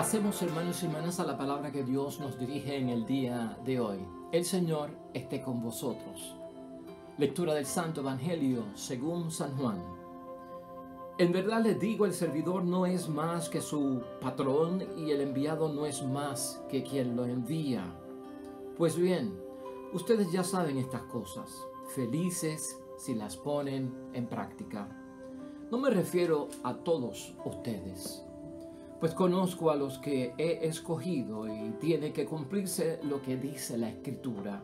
Pasemos, hermanos y hermanas, a la palabra que Dios nos dirige en el día de hoy. El Señor esté con vosotros. Lectura del Santo Evangelio según San Juan. En verdad les digo, el servidor no es más que su patrón y el enviado no es más que quien lo envía. Pues bien, ustedes ya saben estas cosas, felices si las ponen en práctica. No me refiero a todos ustedes, pues conozco a los que he escogido y tiene que cumplirse lo que dice la Escritura.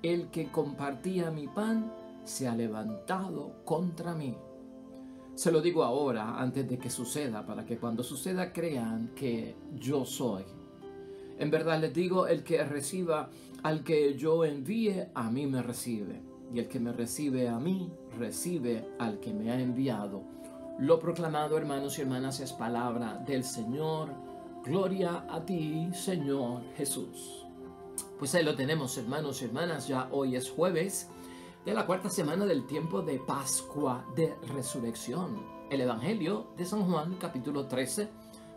El que compartía mi pan se ha levantado contra mí. Se lo digo ahora, antes de que suceda, para que cuando suceda crean que yo soy. En verdad les digo, el que reciba al que yo envíe, a mí me recibe. Y el que me recibe a mí, recibe al que me ha enviado. Lo proclamado, hermanos y hermanas, es palabra del Señor. Gloria a ti, Señor Jesús. Pues ahí lo tenemos, hermanos y hermanas. Ya hoy es jueves de la cuarta semana del tiempo de Pascua de Resurrección. El Evangelio de San Juan, capítulo 13,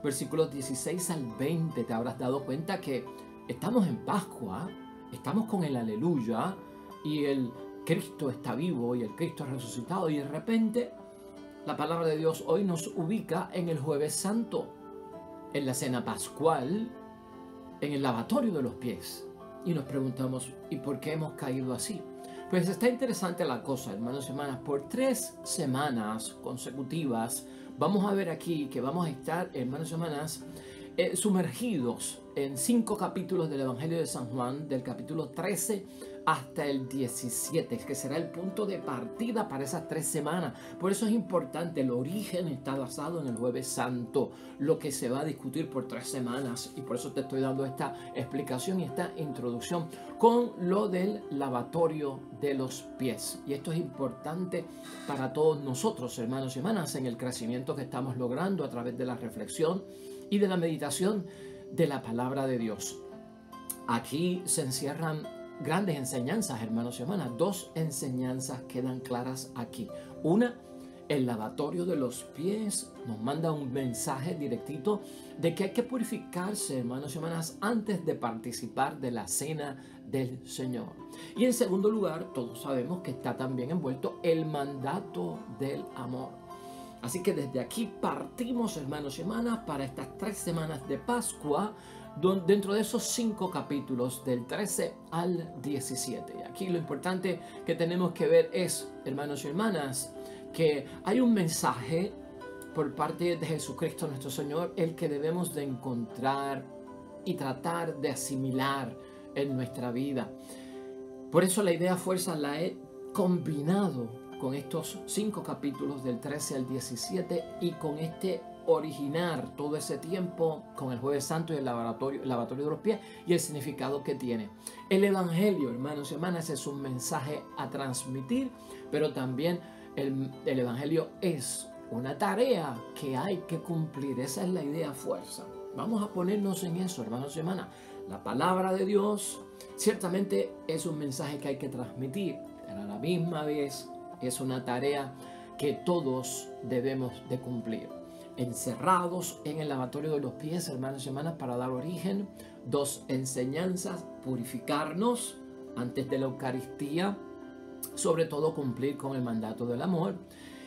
versículos 16 al 20. Te habrás dado cuenta que estamos en Pascua, estamos con el Aleluya y el Cristo está vivo y el Cristo ha resucitado, y de repente la palabra de Dios hoy nos ubica en el Jueves Santo, en la cena pascual, en el lavatorio de los pies. Y nos preguntamos, ¿y por qué hemos caído así? Pues está interesante la cosa, hermanos y hermanas. Por 3 semanas consecutivas vamos a ver aquí que vamos a estar, hermanos y hermanas, sumergidos en 5 capítulos del Evangelio de San Juan, del capítulo 13 hasta el 17, que será el punto de partida para esas 3 semanas. Por eso es importante, el origen está basado en el Jueves Santo, lo que se va a discutir por 3 semanas, y por eso te estoy dando esta explicación y esta introducción con lo del lavatorio de los pies. Y esto es importante para todos nosotros, hermanos y hermanas, en el crecimiento que estamos logrando a través de la reflexión y de la meditación de la palabra de Dios. Aquí se encierran grandes enseñanzas, hermanos y hermanas. 2 enseñanzas quedan claras aquí. Una, el lavatorio de los pies nos manda un mensaje directito de que hay que purificarse, hermanos y hermanas, antes de participar de la cena del Señor. Y en segundo lugar, todos sabemos que está también envuelto el mandato del amor. Así que desde aquí partimos, hermanos y hermanas, para estas 3 semanas de Pascua, dentro de esos 5 capítulos, del 13 al 17. Y aquí lo importante que tenemos que ver es, hermanos y hermanas, que hay un mensaje por parte de Jesucristo nuestro Señor, el que debemos de encontrar y tratar de asimilar en nuestra vida. Por eso la idea fuerza la he combinado con estos 5 capítulos del 13 al 17 y con este originar todo ese tiempo con el Jueves Santo y el lavatorio de los pies y el significado que tiene. El Evangelio, hermanos y hermanas, es un mensaje a transmitir, pero también el Evangelio es una tarea que hay que cumplir. Esa es la idea fuerza. Vamos a ponernos en eso, hermanos y hermanas. La palabra de Dios ciertamente es un mensaje que hay que transmitir, pero a la misma vez es una tarea que todos debemos de cumplir. Encerrados en el lavatorio de los pies, hermanos y hermanas, para dar origen, 2 enseñanzas: purificarnos antes de la Eucaristía, sobre todo cumplir con el mandato del amor.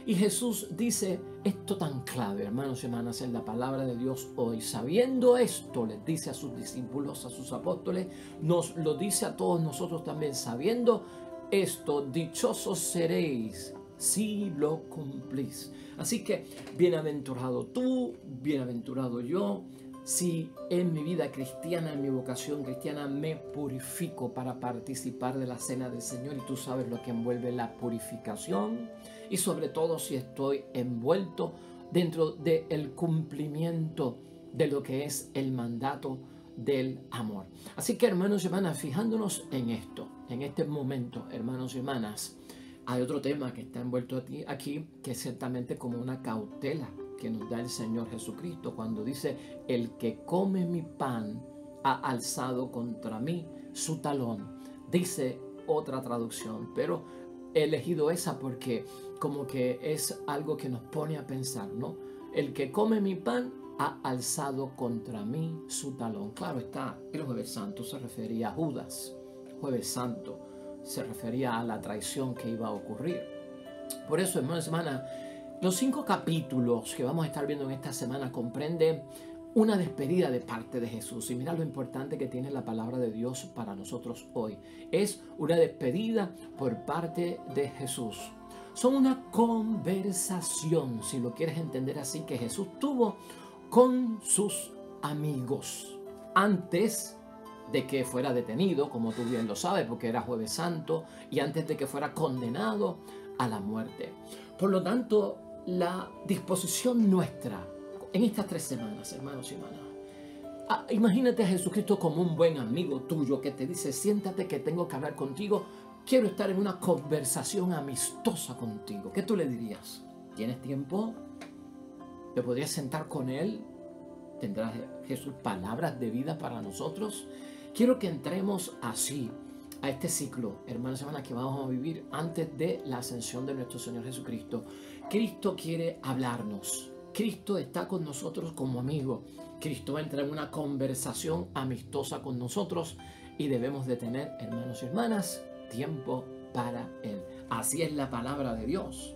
Y Jesús dice esto tan clave, hermanos y hermanas, en la palabra de Dios hoy. Sabiendo esto, les dice a sus discípulos, a sus apóstoles, nos lo dice a todos nosotros también. Sabiendo esto, dichosos seréis si lo cumplís. Así que bienaventurado tú, bienaventurado yo, si en mi vida cristiana, en mi vocación cristiana, me purifico para participar de la cena del Señor. Y tú sabes lo que envuelve la purificación, y sobre todo si estoy envuelto dentro del cumplimiento de lo que es el mandato del amor. Así que, hermanos y hermanas, fijándonos en esto, en este momento, hermanos y hermanas, hay otro tema que está envuelto aquí, que es ciertamente como una cautela que nos da el Señor Jesucristo cuando dice: el que come mi pan ha alzado contra mí su talón. Dice otra traducción, pero he elegido esa porque como que es algo que nos pone a pensar, ¿no? El que come mi pan ha alzado contra mí su talón. Claro está, el Jueves Santo se refería a Judas. Jueves Santo se refería a la traición que iba a ocurrir. Por eso, hermanos y hermanas, los 5 capítulos que vamos a estar viendo en esta semana comprenden una despedida de parte de Jesús. Y mira lo importante que tiene la palabra de Dios para nosotros hoy. Es una despedida por parte de Jesús. Son una conversación, si lo quieres entender así, que Jesús tuvo con sus amigos antes de que fuera detenido, como tú bien lo sabes, porque era Jueves Santo, y antes de que fuera condenado a la muerte. Por lo tanto, la disposición nuestra en estas 3 semanas, hermanos y hermanas, imagínate a Jesucristo como un buen amigo tuyo que te dice: siéntate que tengo que hablar contigo, quiero estar en una conversación amistosa contigo. ¿Qué tú le dirías? ¿Tienes tiempo? ¿Te podrías sentar con él? ¿Tendrá Jesús palabras de vida para nosotros? Quiero que entremos así a este ciclo, hermanos y hermanas, que vamos a vivir antes de la ascensión de nuestro Señor Jesucristo. Cristo quiere hablarnos. Cristo está con nosotros como amigo. Cristo entra en una conversación amistosa con nosotros y debemos de tener, hermanos y hermanas, tiempo para Él. Así es la palabra de Dios.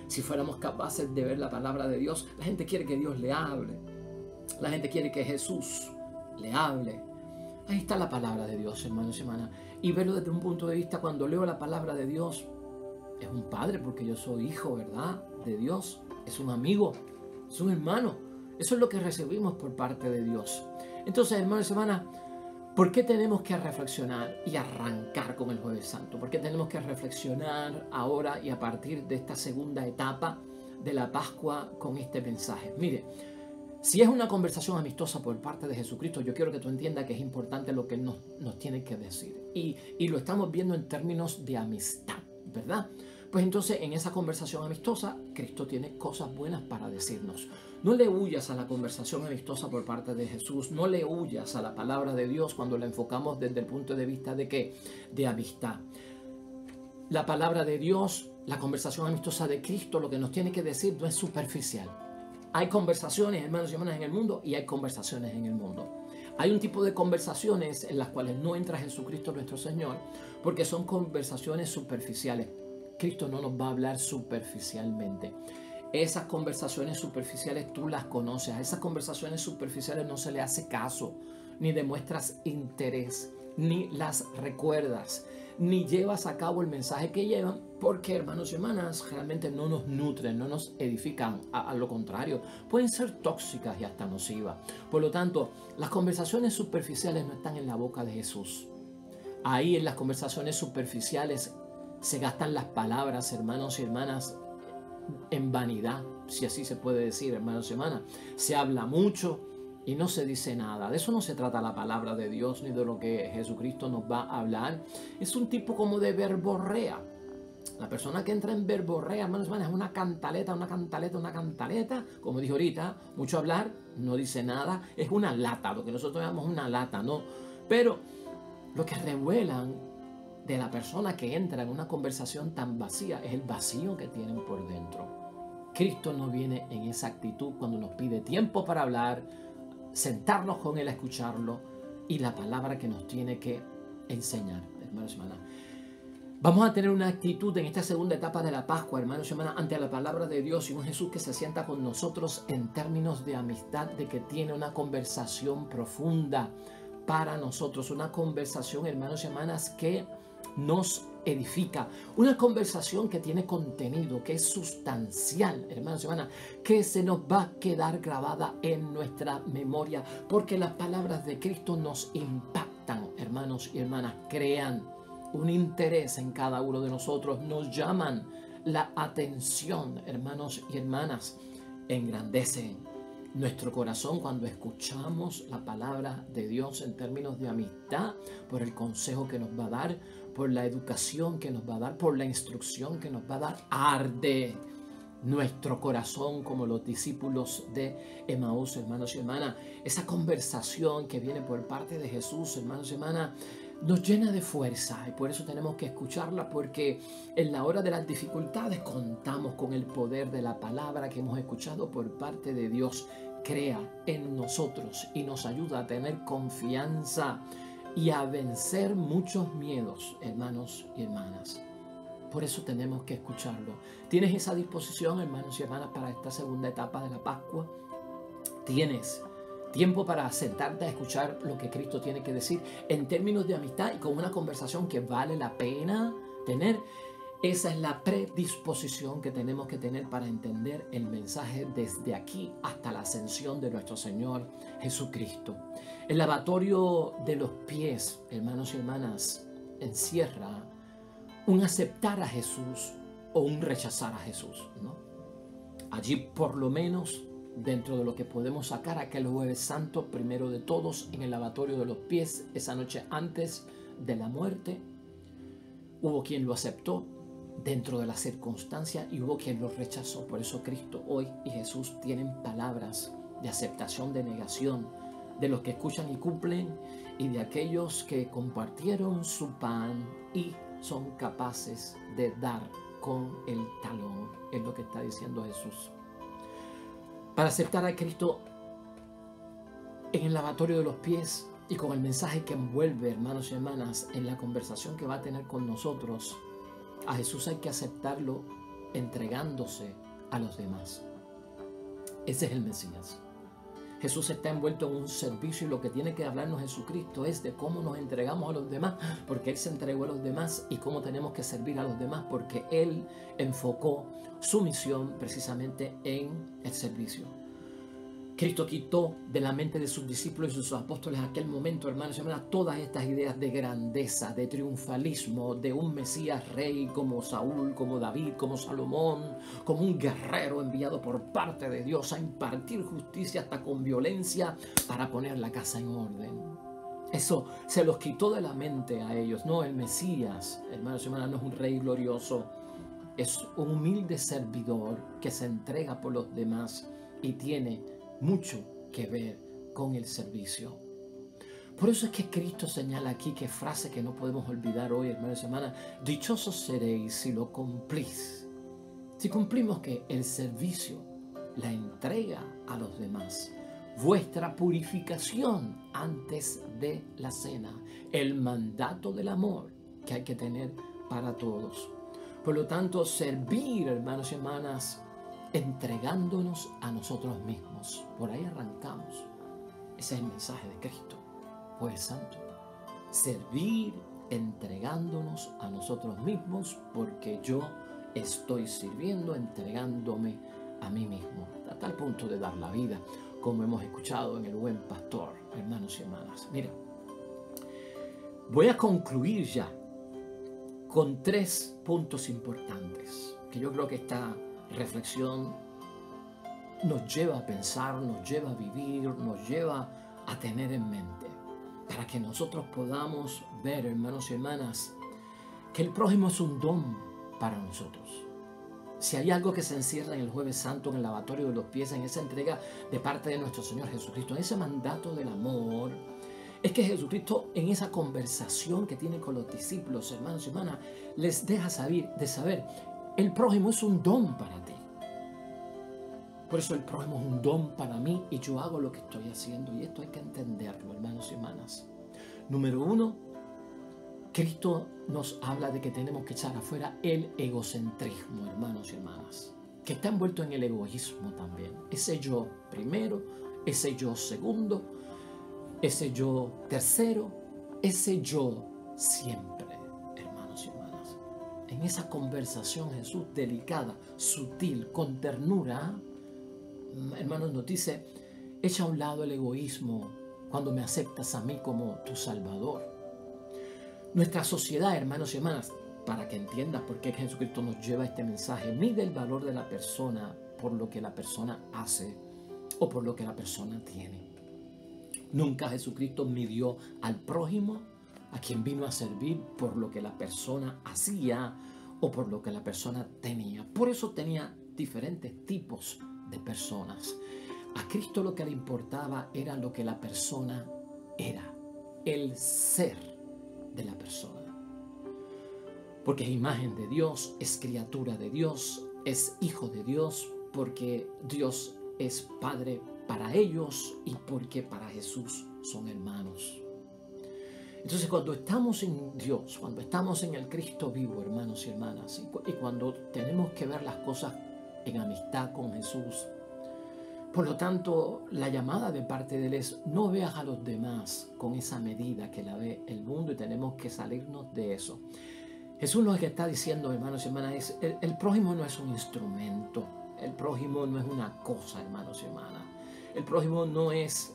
Si fuéramos capaces de ver la palabra de Dios, la gente quiere que Dios le hable. La gente quiere que Jesús le hable. Ahí está la palabra de Dios, hermanos y hermanas. Y verlo desde un punto de vista, cuando leo la palabra de Dios, es un padre, porque yo soy hijo, ¿verdad?, de Dios. Es un amigo, es un hermano. Eso es lo que recibimos por parte de Dios. Entonces, hermanos y hermanas, ¿por qué tenemos que reflexionar y arrancar con el Jueves Santo? ¿Por qué tenemos que reflexionar ahora y a partir de esta segunda etapa de la Pascua con este mensaje? Mire, si es una conversación amistosa por parte de Jesucristo, yo quiero que tú entiendas que es importante lo que nos tiene que decir. Y lo estamos viendo en términos de amistad, ¿verdad? Pues entonces en esa conversación amistosa, Cristo tiene cosas buenas para decirnos. No le huyas a la conversación amistosa por parte de Jesús. No le huyas a la palabra de Dios cuando la enfocamos desde el punto de vista de ¿qué? De amistad. La palabra de Dios, la conversación amistosa de Cristo, lo que nos tiene que decir no es superficial. Hay conversaciones, hermanos y hermanas, en el mundo y hay conversaciones en el mundo. Hay un tipo de conversaciones en las cuales no entra Jesucristo nuestro Señor porque son conversaciones superficiales. Cristo no nos va a hablar superficialmente. Esas conversaciones superficiales tú las conoces. A esas conversaciones superficiales no se le hace caso, ni demuestras interés, ni las recuerdas, ni llevas a cabo el mensaje que llevan, porque, hermanos y hermanas, realmente no nos nutren, no nos edifican. A lo contrario, pueden ser tóxicas y hasta nocivas. Por lo tanto, las conversaciones superficiales no están en la boca de Jesús. Ahí en las conversaciones superficiales se gastan las palabras, hermanos y hermanas, en vanidad, si así se puede decir, hermanos y hermanas. Se habla mucho y no se dice nada. De eso no se trata la palabra de Dios ni de lo que Jesucristo nos va a hablar. Es un tipo como de verborrea. La persona que entra en verborrea, hermanos y hermanas, es una cantaleta, una cantaleta, una cantaleta. Como dije ahorita, mucho hablar, no dice nada. Es una lata, lo que nosotros llamamos una lata, ¿no? Pero lo que revelan de la persona que entra en una conversación tan vacía es el vacío que tienen por dentro. Cristo no viene en esa actitud cuando nos pide tiempo para hablar, sentarnos con Él a escucharlo y la palabra que nos tiene que enseñar, hermanos y hermanas. Vamos a tener una actitud en esta segunda etapa de la Pascua, hermanos y hermanas, ante la palabra de Dios y un Jesús que se sienta con nosotros en términos de amistad, de que tiene una conversación profunda para nosotros, una conversación, hermanos y hermanas, que nos edifica, una conversación que tiene contenido, que es sustancial, hermanos y hermanas, que se nos va a quedar grabada en nuestra memoria, porque las palabras de Cristo nos impactan, hermanos y hermanas, crean un interés en cada uno de nosotros, nos llaman la atención, hermanos y hermanas, engrandecen nuestro corazón cuando escuchamos la palabra de Dios en términos de amistad, por el consejo que nos va a dar, por la educación que nos va a dar, por la instrucción que nos va a dar. Arde nuestro corazón como los discípulos de Emaús, hermanos y hermanas. Esa conversación que viene por parte de Jesús, hermanos y hermanas, nos llena de fuerza y por eso tenemos que escucharla, porque en la hora de las dificultades contamos con el poder de la palabra que hemos escuchado por parte de Dios. Crea en nosotros y nos ayuda a tener confianza y a vencer muchos miedos, hermanos y hermanas. Por eso tenemos que escucharlo. ¿Tienes esa disposición, hermanos y hermanas, para esta segunda etapa de la Pascua? ¿Tienes tiempo para sentarte a escuchar lo que Cristo tiene que decir en términos de amistad y con una conversación que vale la pena tener? Esa es la predisposición que tenemos que tener para entender el mensaje desde aquí hasta la ascensión de nuestro Señor Jesucristo. El lavatorio de los pies, hermanos y hermanas, encierra un aceptar a Jesús o un rechazar a Jesús, ¿no? Allí, por lo menos, dentro de lo que podemos sacar, aquel Jueves Santo, primero de todos, en el lavatorio de los pies, esa noche antes de la muerte, hubo quien lo aceptó dentro de la circunstancia y hubo quien lo rechazó. Por eso Cristo hoy y Jesús tienen palabras de aceptación, de negación, de los que escuchan y cumplen y de aquellos que compartieron su pan y son capaces de dar con el talón. Es lo que está diciendo Jesús. Para aceptar a Cristo en el lavatorio de los pies y con el mensaje que envuelve, hermanos y hermanas, en la conversación que va a tener con nosotros, a Jesús hay que aceptarlo entregándose a los demás. Ese es el Mesías. Jesús está envuelto en un servicio y lo que tiene que hablarnos Jesucristo es de cómo nos entregamos a los demás, porque Él se entregó a los demás, y cómo tenemos que servir a los demás, porque Él enfocó su misión precisamente en el servicio. Cristo quitó de la mente de sus discípulos y sus apóstoles en aquel momento, hermanos y hermanas, todas estas ideas de grandeza, de triunfalismo, de un Mesías rey como Saúl, como David, como Salomón, como un guerrero enviado por parte de Dios a impartir justicia hasta con violencia para poner la casa en orden. Eso se los quitó de la mente a ellos. No, el Mesías, hermanos y hermanas, no es un rey glorioso, es un humilde servidor que se entrega por los demás y tiene mucho que ver con el servicio. Por eso es que Cristo señala aquí, que frase que no podemos olvidar hoy, hermanos y hermanas: dichosos seréis si lo cumplís. Si cumplimos que el servicio, la entrega a los demás, vuestra purificación antes de la cena, el mandato del amor que hay que tener para todos. Por lo tanto, servir, hermanos y hermanas, entregándonos a nosotros mismos. Por ahí arrancamos. Ese es el mensaje de Cristo, Jueves Santo. Servir entregándonos a nosotros mismos, porque yo estoy sirviendo, entregándome a mí mismo, a tal punto de dar la vida, como hemos escuchado en el Buen Pastor, hermanos y hermanas. Mira, voy a concluir ya con 3 puntos importantes que yo creo que esta reflexión nos lleva a pensar, nos lleva a vivir, nos lleva a tener en mente, para que nosotros podamos ver, hermanos y hermanas, que el prójimo es un don para nosotros. Si hay algo que se encierra en el Jueves Santo, en el lavatorio de los pies, en esa entrega de parte de nuestro Señor Jesucristo, en ese mandato del amor, es que Jesucristo, en esa conversación que tiene con los discípulos, hermanos y hermanas, les deja saber, el prójimo es un don para ti. Por eso el prójimo es un don para mí y yo hago lo que estoy haciendo. Y esto hay que entenderlo, hermanos y hermanas. Número 1, Cristo nos habla de que tenemos que echar afuera el egocentrismo, hermanos y hermanas, que está envuelto en el egoísmo también. Ese yo primero, ese yo segundo, ese yo tercero, ese yo siempre, hermanos y hermanas. En esa conversación Jesús, delicada, sutil, con ternura, hermanos, nos dice: echa a un lado el egoísmo cuando me aceptas a mí como tu Salvador. Nuestra sociedad, hermanos y hermanas, para que entiendas por qué Jesucristo nos lleva este mensaje, mide el valor de la persona por lo que la persona hace o por lo que la persona tiene. Nunca Jesucristo midió al prójimo, a quien vino a servir, por lo que la persona hacía o por lo que la persona tenía. Por eso tenía diferentes tipos de personas. A Cristo lo que le importaba era lo que la persona era, el ser. de la persona. Porque es imagen de Dios, es criatura de Dios, es hijo de Dios, porque Dios es Padre para ellos y porque para Jesús son hermanos. Entonces, cuando estamos en Dios, cuando estamos en el Cristo vivo, hermanos y hermanas, y cuando tenemos que ver las cosas en amistad con Jesús, por lo tanto, la llamada de parte de Él es: no veas a los demás con esa medida que la ve el mundo, y tenemos que salirnos de eso. Jesús lo que está diciendo, hermanos y hermanas, es el prójimo no es un instrumento, el prójimo no es una cosa, hermanos y hermanas. El prójimo no es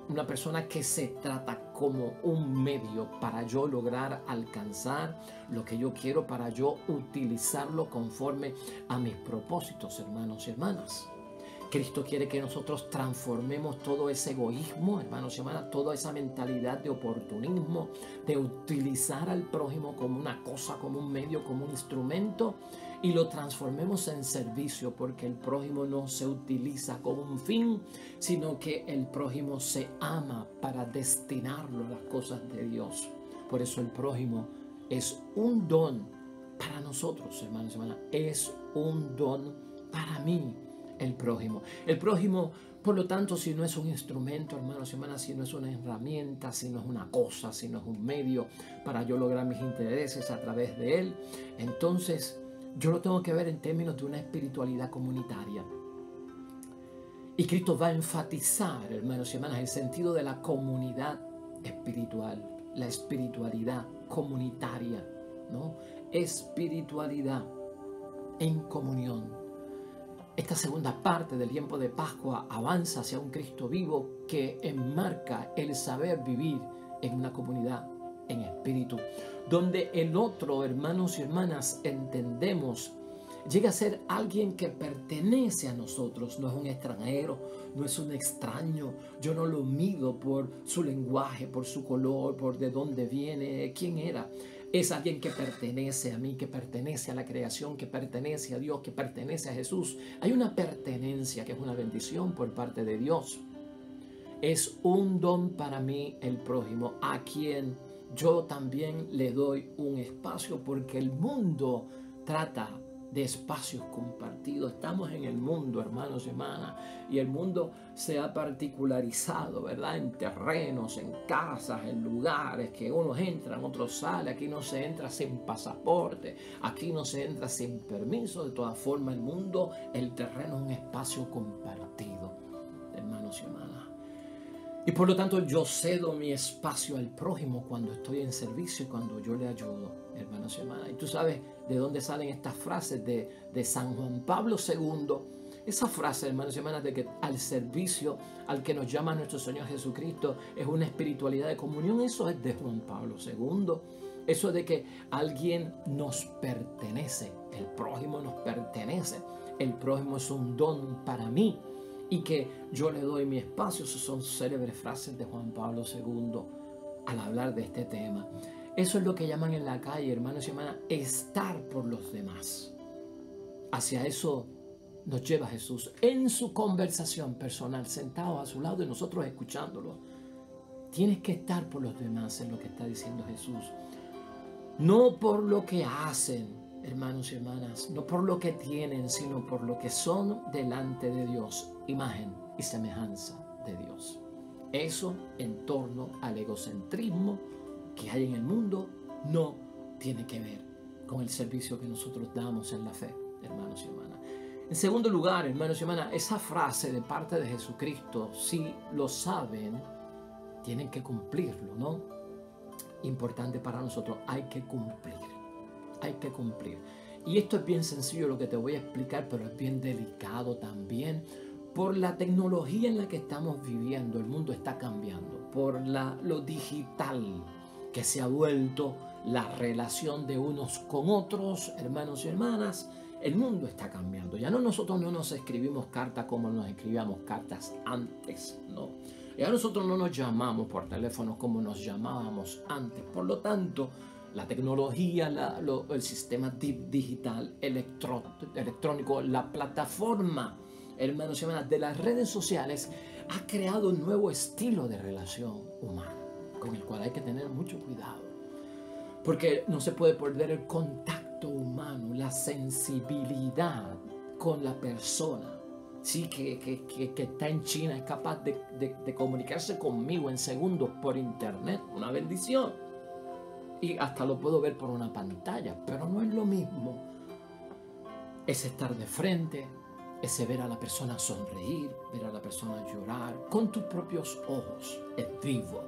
una persona que se trata como un medio para yo lograr alcanzar lo que yo quiero, para yo utilizarlo conforme a mis propósitos, hermanos y hermanas. Cristo quiere que nosotros transformemos todo ese egoísmo, hermanos y hermanas, toda esa mentalidad de oportunismo, de utilizar al prójimo como una cosa, como un medio, como un instrumento, y lo transformemos en servicio, porque el prójimo no se utiliza como un fin, sino que el prójimo se ama para destinarlo a las cosas de Dios. Por eso el prójimo es un don para nosotros, hermanos y hermanas, es un don para mí. El prójimo, por lo tanto, si no es un instrumento, hermanos y hermanas, si no es una herramienta, si no es una cosa, si no es un medio para yo lograr mis intereses a través de él, entonces yo lo tengo que ver en términos de una espiritualidad comunitaria. Y Cristo va a enfatizar, hermanos y hermanas, el sentido de la comunidad espiritual, la espiritualidad comunitaria, ¿no? Espiritualidad en comunión. Esta segunda parte del tiempo de Pascua avanza hacia un Cristo vivo que enmarca el saber vivir en una comunidad en espíritu, donde el otro, hermanos y hermanas, entendemos, llega a ser alguien que pertenece a nosotros, no es un extranjero, no es un extraño. Yo no lo mido por su lenguaje, por su color, por de dónde viene, quién era. Es alguien que pertenece a mí, que pertenece a la creación, que pertenece a Dios, que pertenece a Jesús. Hay una pertenencia que es una bendición por parte de Dios. Es un don para mí el prójimo, a quien yo también le doy un espacio, porque el mundo trata de espacios compartidos. Estamos en el mundo, hermanos y hermanas, y el mundo se ha particularizado, ¿verdad? En terrenos, en casas, en lugares que unos entran, otros salen. Aquí no se entra sin pasaporte, aquí no se entra sin permiso. De todas formas, el mundo, el terreno es un espacio compartido, hermanos y hermanas. Y por lo tanto yo cedo mi espacio al prójimo cuando estoy en servicio y cuando yo le ayudo, hermanos y hermanas. Y tú sabes de dónde salen estas frases de San Juan Pablo II. Esa frase, hermanos y hermanas, de que al servicio al que nos llama nuestro Señor Jesucristo es una espiritualidad de comunión, eso es de Juan Pablo II. Eso de que alguien nos pertenece, el prójimo nos pertenece, el prójimo es un don para mí, y que yo le doy mi espacio. Esas son célebres frases de Juan Pablo II al hablar de este tema. Eso es lo que llaman en la calle, hermanos y hermanas, estar por los demás. Hacia eso nos lleva Jesús en su conversación personal, sentado a su lado y nosotros escuchándolo. Tienes que estar por los demás, es lo que está diciendo Jesús. No por lo que hacen, hermanos y hermanas, no por lo que tienen, sino por lo que son delante de Dios, imagen y semejanza de Dios. Eso, en torno al egocentrismo que hay en el mundo, no tiene que ver con el servicio que nosotros damos en la fe, hermanos y hermanas. En segundo lugar, hermanos y hermanas, esa frase de parte de Jesucristo, si lo saben, tienen que cumplirlo, ¿no? Importante para nosotros, hay que cumplir. Hay que cumplir. Y esto es bien sencillo lo que te voy a explicar, pero es bien delicado también por la tecnología en la que estamos viviendo. El mundo está cambiando por lo digital que se ha vuelto la relación de unos con otros, hermanos y hermanas. El mundo está cambiando. Ya nosotros no nos escribimos cartas como nos escribíamos cartas antes, ¿no? Ya nosotros no nos llamamos por teléfono como nos llamábamos antes. Por lo tanto, la tecnología, el sistema digital, electrónico, la plataforma, hermanos y hermanas, de las redes sociales ha creado un nuevo estilo de relación humana con el cual hay que tener mucho cuidado. porque no se puede perder el contacto humano, la sensibilidad con la persona. Sí, que está en China, es capaz de comunicarse conmigo en segundos por internet, una bendición. Y hasta lo puedo ver por una pantalla, pero no es lo mismo. Es estar de frente, es ver a la persona sonreír, ver a la persona llorar, con tus propios ojos, es vivo.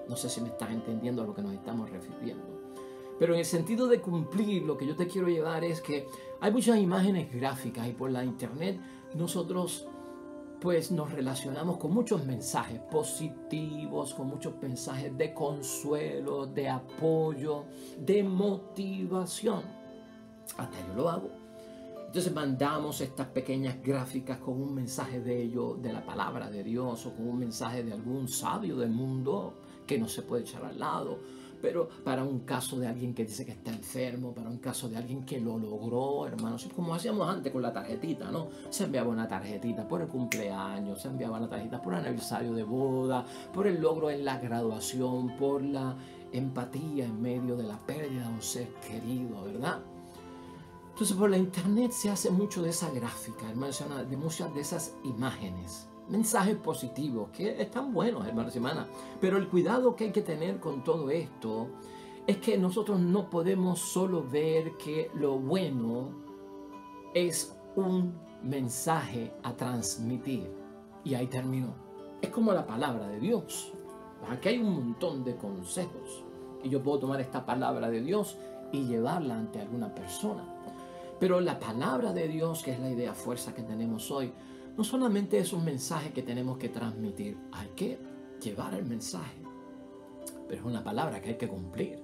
No sé si me estás entendiendo a lo que nos estamos refiriendo. Pero en el sentido de cumplir, lo que yo te quiero llevar es que hay muchas imágenes gráficas y por la internet nosotros pues nos relacionamos con muchos mensajes positivos, con muchos mensajes de consuelo, de apoyo, de motivación. Hasta yo lo hago. Entonces mandamos estas pequeñas gráficas con un mensaje bello de la palabra de Dios o con un mensaje de algún sabio del mundo que no se puede echar al lado. Pero para un caso de alguien que dice que está enfermo, para un caso de alguien que lo logró, hermanos, como hacíamos antes con la tarjetita, ¿no? Se enviaba una tarjetita por el cumpleaños, se enviaba una tarjetita por el aniversario de boda, por el logro en la graduación, por la empatía en medio de la pérdida de un ser querido, ¿verdad? Entonces por la internet se hace mucho de esa gráfica, hermanos, de muchas de esas imágenes. Mensajes positivos que están buenos, hermanos y hermanas. Pero el cuidado que hay que tener con todo esto es que nosotros no podemos solo ver que lo bueno es un mensaje a transmitir. Y ahí terminó. Es como la palabra de Dios. Aquí hay un montón de consejos. Y yo puedo tomar esta palabra de Dios y llevarla ante alguna persona. Pero la palabra de Dios, que es la idea fuerza que tenemos hoy, no solamente es un mensaje que tenemos que transmitir, hay que llevar el mensaje, pero es una palabra que hay que cumplir.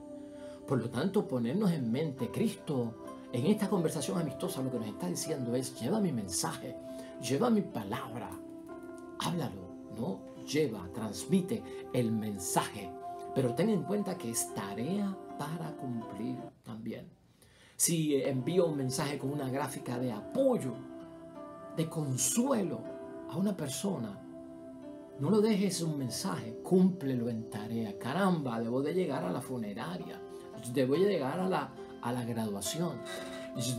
Por lo tanto, ponernos en mente, Cristo, en esta conversación amistosa, lo que nos está diciendo es, lleva mi mensaje, lleva mi palabra, háblalo, ¿no? Lleva, transmite el mensaje, pero ten en cuenta que es tarea para cumplir también. Si envío un mensaje con una gráfica de apoyo, de consuelo a una persona, no lo dejes un mensaje, cúmplelo en tarea. Caramba, debo de llegar a la funeraria, debo de llegar a la graduación,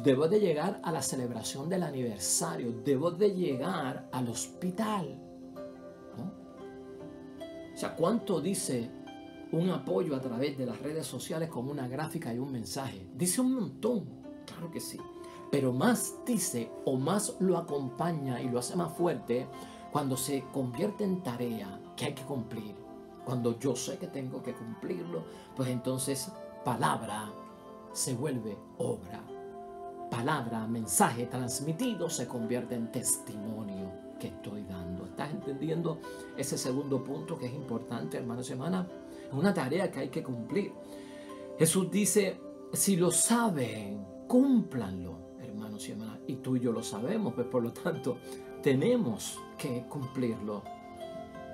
debo de llegar a la celebración del aniversario, debo de llegar al hospital, ¿no? O sea, ¿cuánto dice un apoyo a través de las redes sociales con una gráfica y un mensaje? Dice un montón, claro que sí. Pero más dice o más lo acompaña y lo hace más fuerte cuando se convierte en tarea que hay que cumplir. Cuando yo sé que tengo que cumplirlo, pues entonces palabra se vuelve obra. Palabra, mensaje transmitido se convierte en testimonio que estoy dando. ¿Estás entendiendo ese segundo punto que es importante, hermanos y hermanas? Es una tarea que hay que cumplir. Jesús dice, si lo saben, cúmplanlo, hermanos y hermanas. Y tú y yo lo sabemos, pues por lo tanto tenemos que cumplirlo.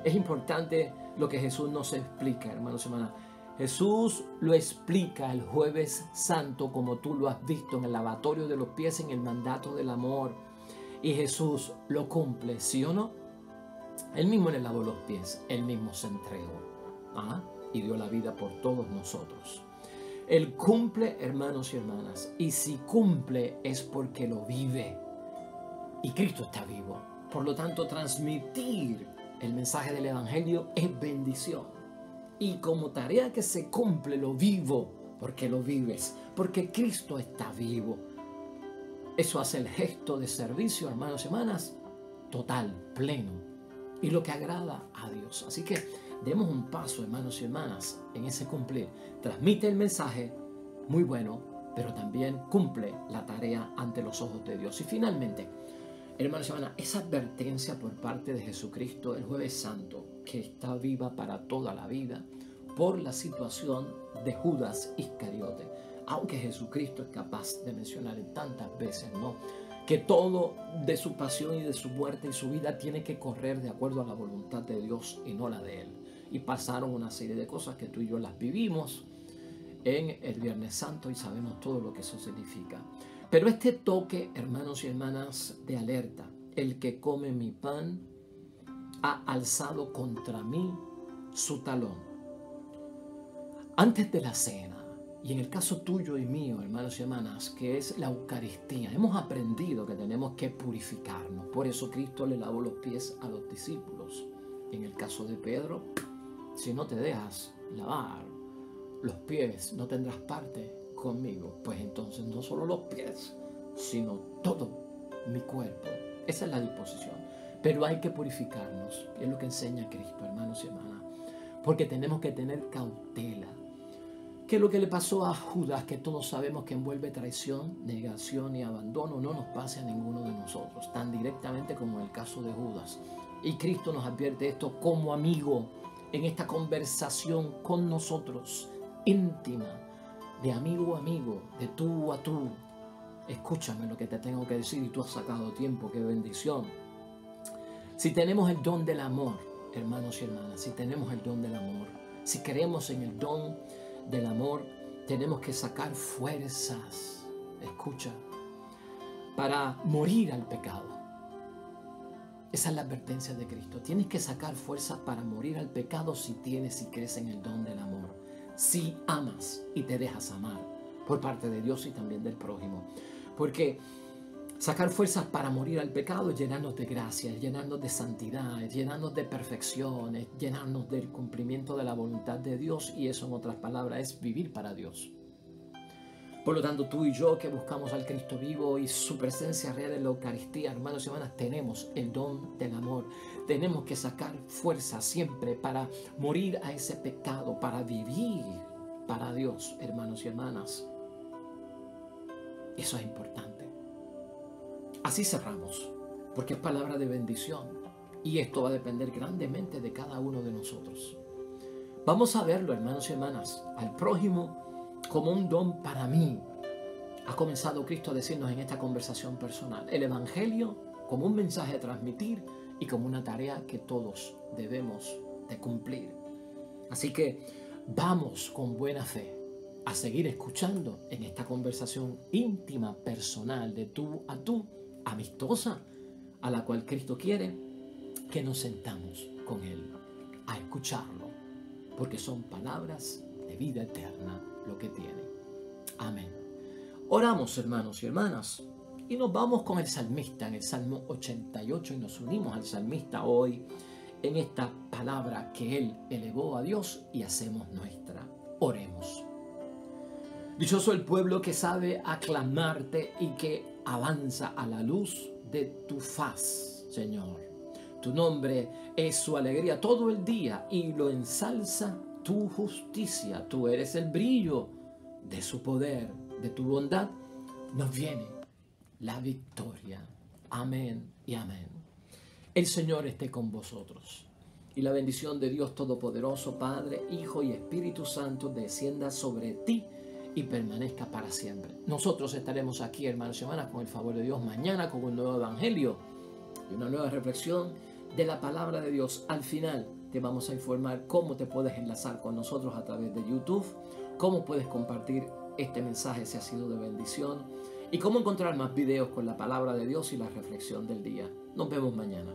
Es importante lo que Jesús nos explica, hermanos y hermanas. Jesús lo explica el Jueves Santo, como tú lo has visto en el lavatorio de los pies, en el mandato del amor. Y Jesús lo cumple, ¿sí o no? Él mismo le lavó los pies, él mismo se entregó, y dio la vida por todos nosotros. Él cumple, hermanos y hermanas, y si cumple es porque lo vive. Y Cristo está vivo. Por lo tanto, transmitir el mensaje del Evangelio es bendición. Y como tarea que se cumple, lo vivo, porque lo vives, porque Cristo está vivo. Eso hace el gesto de servicio, hermanos y hermanas, total, pleno, y lo que agrada a Dios. Así que demos un paso, hermanos y hermanas, en ese cumplir. Transmite el mensaje, muy bueno, pero también cumple la tarea ante los ojos de Dios. Y finalmente, hermanos y hermanas, esa advertencia por parte de Jesucristo el Jueves Santo, que está viva para toda la vida, por la situación de Judas Iscariote. Aunque Jesucristo es capaz de mencionar tantas veces, ¿no?, que todo de su pasión y de su muerte y su vida tiene que correr de acuerdo a la voluntad de Dios y no la de Él. Y pasaron una serie de cosas que tú y yo las vivimos en el Viernes Santo y sabemos todo lo que eso significa. Pero este toque, hermanos y hermanas, de alerta, el que come mi pan ha alzado contra mí su talón. Antes de la cena, Y en el caso tuyo y mío, hermanos y hermanas, que es la Eucaristía, hemos aprendido que tenemos que purificarnos. Por eso Cristo le lavó los pies a los discípulos. En el caso de Pedro, si no te dejas lavar los pies, no tendrás parte conmigo. Pues entonces no solo los pies, sino todo mi cuerpo. Esa es la disposición. Pero hay que purificarnos. Es lo que enseña Cristo, hermanos y hermanas. Porque tenemos que tener cautela. ¿Qué es lo que le pasó a Judas? Que todos sabemos que envuelve traición, negación y abandono. No nos pase a ninguno de nosotros, tan directamente como en el caso de Judas. Y Cristo nos advierte esto como amigo, en esta conversación con nosotros, íntima, de amigo a amigo, de tú a tú. Escúchame lo que te tengo que decir y tú has sacado tiempo, qué bendición. Si tenemos el don del amor, hermanos y hermanas, si tenemos el don del amor, si creemos en el don del amor, tenemos que sacar fuerzas, escucha, para morir al pecado. Esa es la advertencia de Cristo. Tienes que sacar fuerzas para morir al pecado si crees en el don del amor. Si amas y te dejas amar por parte de Dios y también del prójimo. Porque sacar fuerzas para morir al pecado es llenarnos de gracia, es llenarnos de santidad, es llenarnos de perfección, es llenarnos del cumplimiento de la voluntad de Dios, y eso, en otras palabras, es vivir para Dios. Por lo tanto, tú y yo que buscamos al Cristo vivo y su presencia real en la Eucaristía, hermanos y hermanas, tenemos el don del amor. Tenemos que sacar fuerza siempre para morir a ese pecado, para vivir para Dios, hermanos y hermanas. Eso es importante. Así cerramos, porque es palabra de bendición y esto va a depender grandemente de cada uno de nosotros. Vamos a verlo, hermanos y hermanas, al prójimo como un don para mí. Ha comenzado Cristo a decirnos en esta conversación personal el Evangelio como un mensaje a transmitir y como una tarea que todos debemos de cumplir. Así que vamos con buena fe a seguir escuchando en esta conversación íntima, personal, de tú a tú, amistosa, a la cual Cristo quiere que nos sentamos con Él a escucharlo, porque son palabras de vida eterna lo que tiene. Amén. Oramos, hermanos y hermanas, y nos vamos con el salmista en el Salmo 88 y nos unimos al salmista hoy en esta palabra que él elevó a Dios y hacemos nuestra. Oremos. Dichoso el pueblo que sabe aclamarte y que avanza a la luz de tu faz, Señor. Tu nombre es su alegría todo el día y lo ensalza tu justicia. Tú eres el brillo de su poder, de tu bondad. Nos viene la victoria. Amén y amén. El Señor esté con vosotros. Y la bendición de Dios Todopoderoso, Padre, Hijo y Espíritu Santo, descienda sobre ti y permanezca para siempre. Nosotros estaremos aquí, hermanos y hermanas, con el favor de Dios, mañana con un nuevo evangelio y una nueva reflexión de la palabra de Dios. Al final te vamos a informar cómo te puedes enlazar con nosotros a través de YouTube, cómo puedes compartir este mensaje si ha sido de bendición y cómo encontrar más videos con la palabra de Dios y la reflexión del día. Nos vemos mañana.